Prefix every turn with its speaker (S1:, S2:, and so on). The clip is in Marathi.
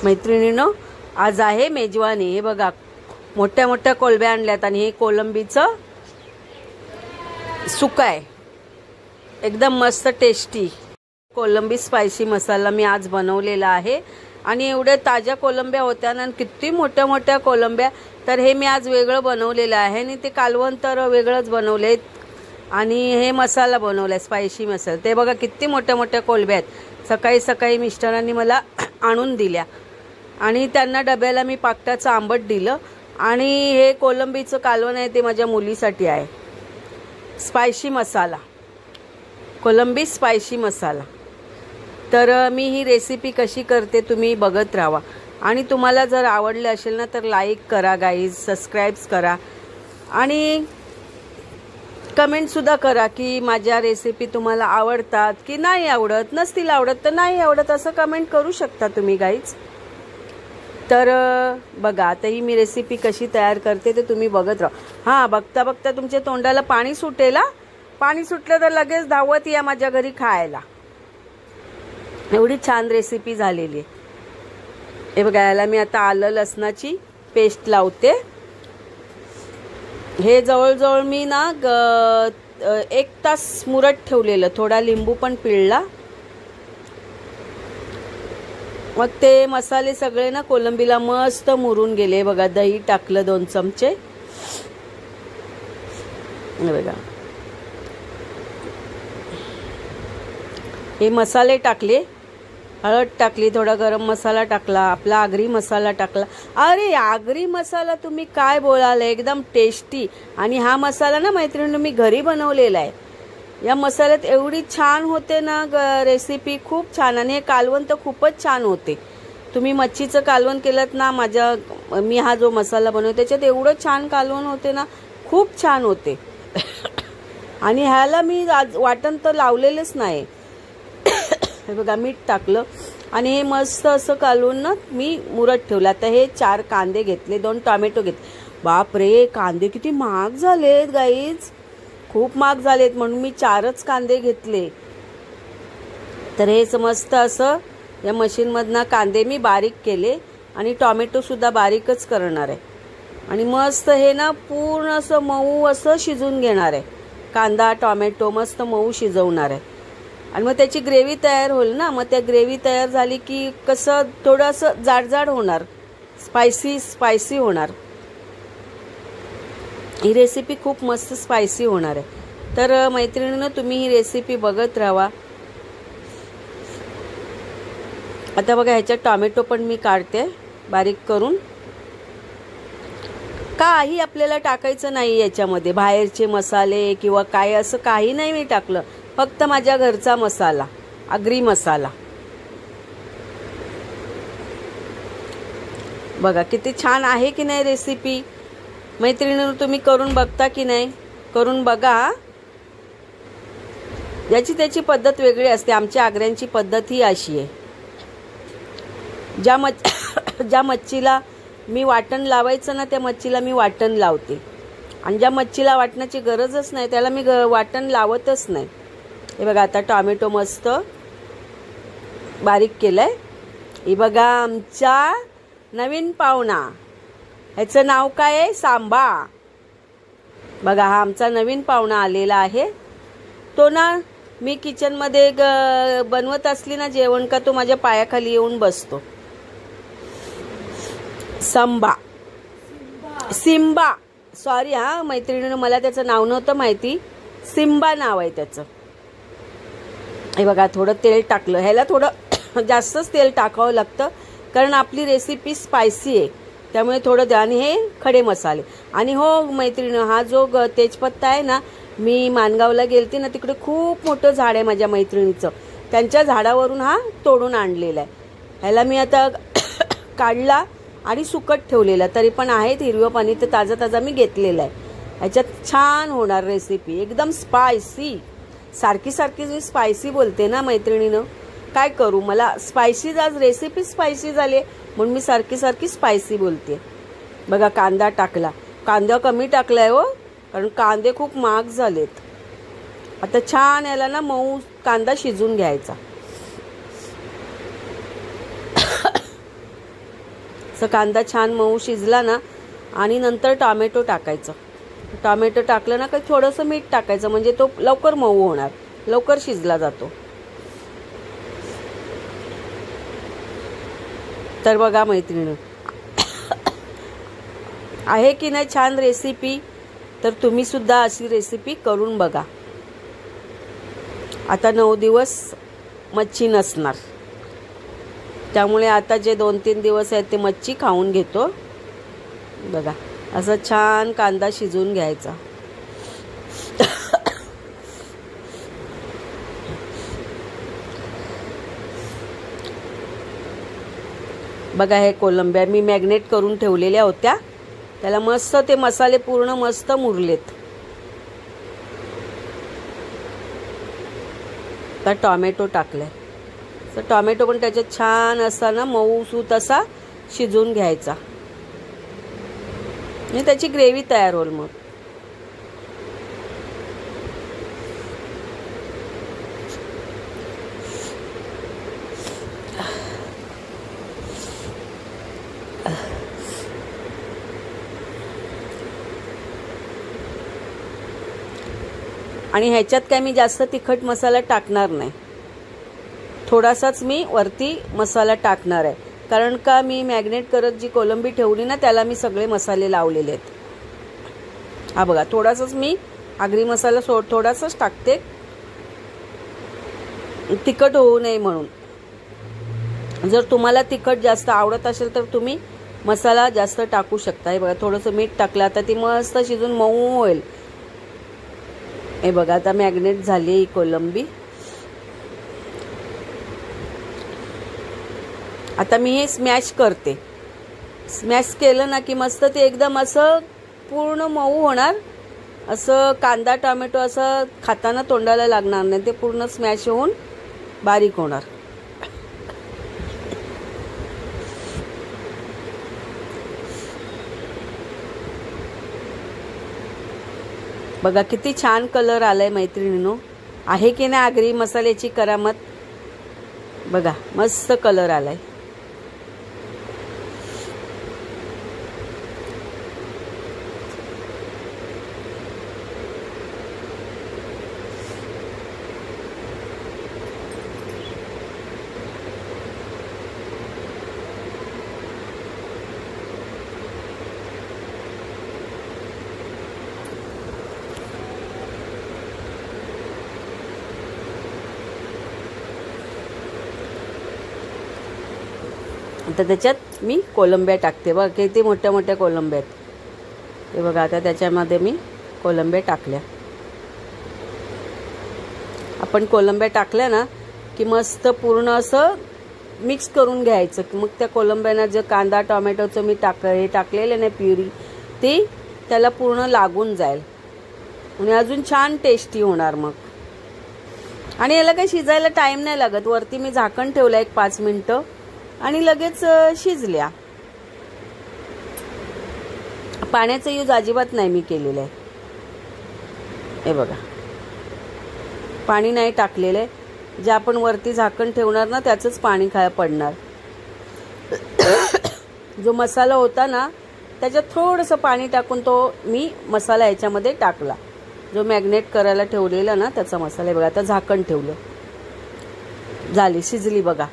S1: मैत्रिणींनो, आज आहे मेजवानी। हे बघा, मोठ्या मोठ्या कोलंब्या आणल्यात आणि हे कोलंबीचं सुकं आहे, एकदम मस्त टेस्टी कोलंबी स्पायसी मसाला मी आज बनवलेला आहे। आणि एवढ्या ताज्या कोलंब्या होत्या ना, किती मोठ्या मोठ्या कोलंब्या, तर हे मी आज वेगळं बनवलेलं आहे आणि ते कालवण तर वेगळंच बनवले आणि हे मसाला बनवलाय स्पायसी मसाला। ते बघा किती मोठ्या मोठ्या कोलंब्या आहेत। सकाळी सकाळी मिस्टरांनी मला आणून दिल्या आणि त्यांना डब्याला मी पाकटाचं आंबट दिलं। आणि हे कोलंबीचं कालवण आहे ते माझ्या मुलीसाठी आहे, स्पायसी मसाला, कोलंबी स्पायसी मसाला। तर मी ही रेसिपी कशी करते तुम्ही बघत राहा आणि तुम्हाला जर आवडले असेल ना तर लाईक करा गाईज, सबस्क्राईब करा आणि कमेंट सुद्धा करा की माझ्या रेसिपी तुम्हाला आवडतात की नाही आवडत। नसतील आवडत तर नाही आवडत असं कमेंट करू शकता तुम्ही गाईज। तर बघा, आता ही मी रेसिपी कशी तयार करते ते तुम्ही बघत राहा। हां, बघता बघता तुमच्या तोंडाला पाणी सुटेल, पाणी सुटलं तर लगेच धावत या माझ्या घरी खायला। एवढी छान रेसिपी झालेली आहे। हे बघा, याला मी आता आलं लसणाची पेस्ट लावते। हे जवळजवळ मी ना 1 तास मुरत ठेवलेलं, थोडा लिंबू पण पिळला। मग ते मसाले सगळे ना कोलंबीला मस्त मुरून गेले। बघा, दही टाकलं 2 चमचे, बघा हे मसाले टाकले, हळद टाकली, थोडा गरम मसाला टाकला, आपला आगरी मसाला टाकला। अरे आगरी मसाला तुम्ही काय बोलाल, एकदम टेस्टी। आणि हा मसाला ना मैत्रिणींनो मी घरी बनवलेला आहे। या मसाल्यात एवढी छान होते ना रेसिपी, खूप छान। आणि हे कालवण तर खूपच छान होते। तुम्ही मच्छीचं कालवण केलं ना, मी हा जो मसाला बनवते त्याच्यात एवढं छान कालवण होते ना, खूप छान होते। आणि ह्याला मी वाटण तर लावलेलंच नाही। हे बघा, मीठ टाकलं आणि हे मस्त असं कालवून ना मी मुरत ठेवलं। आता हे 4 कांदे घेतले, 2 टोमॅटो घेतले। बाप रे, कांदे किती महाग झालेत गाईज, खूप महाग झालेत, म्हणून मी 4च कांदे घेतले। तर हे मस्त असं या मशीनमधनं कांदे मी बारीक केले आणि टोमॅटो सुद्धा बारीकच करणार आहे। आणि मस्त हे ना पूर्ण असं मऊ असं शिजून घेणार आहे। कांदा टोमॅटो मस्त मऊ शिजवणार आहे आणि मग त्याची ग्रेव्ही तयार होईल ना। मग त्या ग्रेव्ही तयार झाली की कसं थोडंसं जाडजाड होणार, स्पायसी होणार। ही रेसिपी खूप मस्त स्पायसी होणार आहे। तर मैत्रिणींनो, तुम्ही ही रेसिपी बघत राहा। आता बघा, ह्याच्यात टोमॅटो पण मी काढते बारीक करून। काही आपल्याला टाकायचं नाही याच्यामध्ये, बाहेरचे मसाले किंवा काय असं काही नाही मी टाकलं, फक्त माझ्या घरचा मसाला, आगरी मसाला। बघा किती छान आहे की नाही रेसिपी। मैत्रिणींनो, तुम्ही करून बघता की नाही, करून बघा। याची त्याची पद्धत वेगळी असते। आमच्या आगऱ्यांची पद्धत ही अशी आहे, ज्या मच्छीला मी वाटण लावायचं ना त्या मच्छीला मी वाटण लावते आणि ज्या मच्छीला वाटणाची गरजच नाही त्याला मी वाटण लावतच नाही। हे बघा, आता टोमॅटो मस्त बारीक केलंय। हे बघा, आमचा नवीन पाहुणा, ह्याचं नाव काय आहे, सांबा। बघा, हा आमचा नवीन पाहुणा आलेला आहे। तो ना मी किचनमध्ये बनवत असली ना जेवण का तो माझ्या पायाखाली येऊन बसतो। सिम्बा, सॉरी हा मैत्रिणीनं, मला त्याचं नाव नव्हतं माहिती, सिम्बा नाव आहे त्याचं। हे बघा, थोडं तेल टाकलं, ह्याला थोडं जास्तच तेल टाकावं लागतं कारण आपली रेसिपी स्पायसी आहे, त्यामुळे थोडं द्या। आणि हे खडे मसाले। आणि हो मैत्रिणी, हा जो तेजपत्ता आहे ना, मी मानगावला गेलते ना, तिकडे खूप मोठं झाड आहे माझ्या मैत्रिणीचं, त्यांच्या झाडावरून हा तोडून आणलेला आहे। ह्याला मी आता काढला आणि सुकट ठेवलेला, तरी पण आहेत हिरवं पाणी, तर ताजा ताजा मी घेतलेला आहे। ह्याच्यात छान होणार रेसिपी, एकदम स्पायसी। सारखी मी स्पायसी बोलते ना मैत्रिणीनं, काय करू, मला स्पायसी, आज रेसिपी स्पायसी झाली म्हणून मी सारखी स्पायसी बोलते। बघा, कांदा टाकला, कांदा कमी टाकलाय हो, कारण कांदे खूप महाग झालेत। आता छान याला ना मऊ कांदा शिजून घ्यायचा। असं कांदा छान मऊ शिजला ना आणि नंतर टोमॅटो टाकायचं. टोमॅटो टाकलं ना की थोडंसं मीठ टाकायचं, म्हणजे तो लवकर मऊ होणार, लवकर शिजला जातो. तर बघा मैत्रिणी, आहे की नाही छान रेसिपी. तर तुम्ही सुद्धा अशी रेसिपी करून बघा. आता 9 दिवस मच्छी नसणार, त्यामुळे आता जे 2-3 दिवस आहेत ते मच्छी खाऊन घेतो. बघा असं छान कांदा शिजवून घ्यायचा. बघा हे कोलंब्या मी मॅग्नेट करून ठेवलेल्या होत्या, त्याला मस्त ते मसाले पूर्ण मस्त मुरलेत. तर टोमॅटो टाकलाय, तर टोमॅटो पण त्याच्यात छान असा ना मऊसूत असा शिजवून घ्यायचा आणि त्याची ग्रेव्ही तयार होईल. मग आणि ह्याच्यात काय मी जास्त तिखट मसाला टाकणार नाही, थोडासाच मी वरती मसाला टाकणार आहे. कारण का मी मॅग्नेट करत जी कोलंबी ठेवली ना त्याला मी सगळे मसाले लावलेले आहेत. हा बघा थोडासाच मी आगरी मसाला थोडासाच टाकते, तिखट होऊ नये म्हणून. जर तुम्हाला तिखट जास्त आवडत असेल तर तुम्ही मसाला जास्त टाकू शकता. हे बघा थोडंसं मीठ टाकलं, आता ती मस्त शिजून मऊ होईल. हे बघा आता मॅग्नेट झाली ही कोलंबी. आता मी हे स्मॅश करते. स्मॅश केलं ना की मस्त ते एकदम असं पूर्ण मऊ होणार, असं कांदा टोमॅटो असं खाताना तोंडाला लागणार नाही, ते पूर्ण स्मॅश होऊन बारीक होणार. बघा किती छान कलर आलाय मैत्रिणींनो, आहे की नाही आगरी मसाल्याची करामत. बघा मस्त कलर आलाय. आता त्याच्यात मी कोलंब्या टाकते. बघा किती मोठ्या मोठ्या कोलंब्या आहेत. हे बघा आता त्याच्यामध्ये मी कोलंब्या टाकल्या. आपण कोलंब्या टाकल्या ना की मस्त पूर्ण असं मिक्स करून घ्यायचं. मग त्या कोलंब्यांना जे कांदा टोमॅटोचं मी टाकलेलं नाही प्युरी, ती त्याला पूर्ण लागून जाईल आणि अजून छान टेस्टी होणार. मग आणि याला काही शिजायला टाइम नाही लागत. वरती मी झाकण ठेवलं 1-5 मिनिटं आणि लगेच शिजल्या. पाण्याचा यूज अजिबात नाही मी केलेला आहे. हे बघा पाणी नाही टाकलेलं आहे. जे आपण वरती झाकण ठेवणार ना त्याचंच पाणी पडणार. जो मसाला होता ना त्याच्यात थोडंसं पाणी टाकून तो मी मसाला याच्यामध्ये टाकला, जो मॅग्नेट करायला ठेवलेला ना त्याचा मसाला. बघा आता झाकण ठेवलं, झाली शिजली बघा.